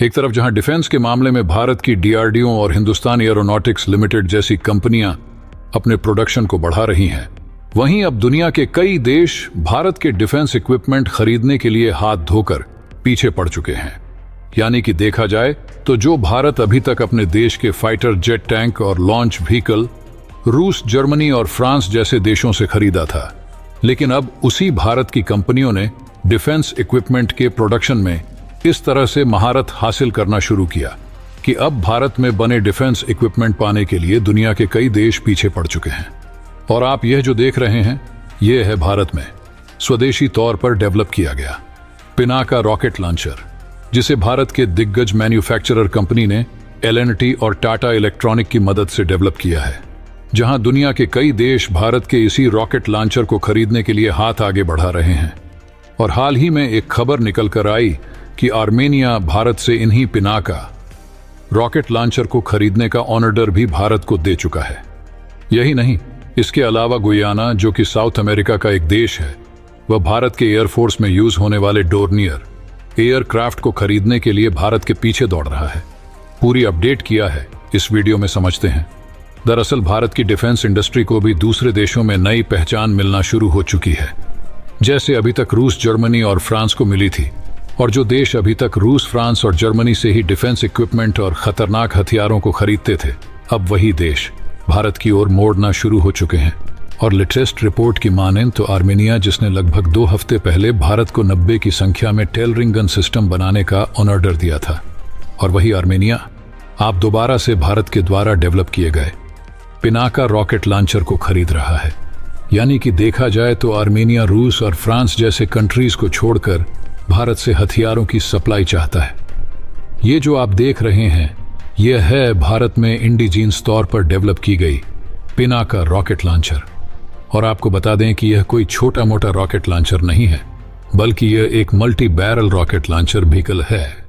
एक तरफ जहां डिफेंस के मामले में भारत की डीआरडीओ और हिंदुस्तान एरोनॉटिक्स लिमिटेड जैसी कंपनियां अपने प्रोडक्शन को बढ़ा रही हैं, वहीं अब दुनिया के कई देश भारत के डिफेंस इक्विपमेंट खरीदने के लिए हाथ धोकर पीछे पड़ चुके हैं। यानी कि देखा जाए तो जो भारत अभी तक अपने देश के फाइटर जेट टैंक और लॉन्च व्हीकल रूस, जर्मनी और फ्रांस जैसे देशों से खरीदा था, लेकिन अब उसी भारत की कंपनियों ने डिफेंस इक्विपमेंट के प्रोडक्शन में इस तरह से महारत हासिल करना शुरू किया कि अब भारत में बने डिफेंस इक्विपमेंट पाने के लिए दुनिया के कई देश पीछे पड़ चुके हैं। और आप यह जो देख रहे हैं, यह है भारत में स्वदेशी तौर पर डेवलप किया गया पिनाका रॉकेट लॉन्चर, जिसे भारत के दिग्गज मैन्युफैक्चरर कंपनी ने एल&टी और टाटा इलेक्ट्रॉनिक की मदद से डेवलप किया है। जहां दुनिया के कई देश भारत के इसी रॉकेट लॉन्चर को खरीदने के लिए हाथ आगे बढ़ा रहे हैं। और हाल ही में एक खबर निकल कर आई कि आर्मेनिया भारत से इन्हीं पिनाका रॉकेट लॉन्चर को खरीदने का ऑर्डर भी भारत को दे चुका है। यही नहीं, इसके अलावा गुयाना, जो कि साउथ अमेरिका का एक देश है, वह भारत के एयरफोर्स में यूज होने वाले डोर्नियर एयरक्राफ्ट को खरीदने के लिए भारत के पीछे दौड़ रहा है। पूरी अपडेट किया है, इस वीडियो में समझते हैं। दरअसल भारत की डिफेंस इंडस्ट्री को भी दूसरे देशों में नई पहचान मिलना शुरू हो चुकी है। जैसे अभी तक रूस, जर्मनी और फ्रांस को मिली थी, और जो देश अभी तक रूस, फ्रांस और जर्मनी से ही डिफेंस इक्विपमेंट और खतरनाक हथियारों को खरीदते थे, अब वही देश भारत की ओर मोड़ना शुरू हो चुके हैं। और लेटेस्ट रिपोर्ट की मानें तो आर्मेनिया, जिसने लगभग 2 हफ्ते पहले भारत को 90 की संख्या में टेलरिंग गन सिस्टम बनाने का ऑर्डर दिया था, और वही आर्मेनिया आप दोबारा से भारत के द्वारा डेवलप किए गए पिनाका रॉकेट लॉन्चर को खरीद रहा है। यानी कि देखा जाए तो आर्मेनिया रूस और फ्रांस जैसे कंट्रीज को छोड़कर भारत से हथियारों की सप्लाई चाहता है। ये जो आप देख रहे हैं, यह है भारत में इंडिजीन्स तौर पर डेवलप की गई पिनाका रॉकेट लॉन्चर। और आपको बता दें कि यह कोई छोटा मोटा रॉकेट लॉन्चर नहीं है, बल्कि यह एक multi barrel rocket launcher vehicle है।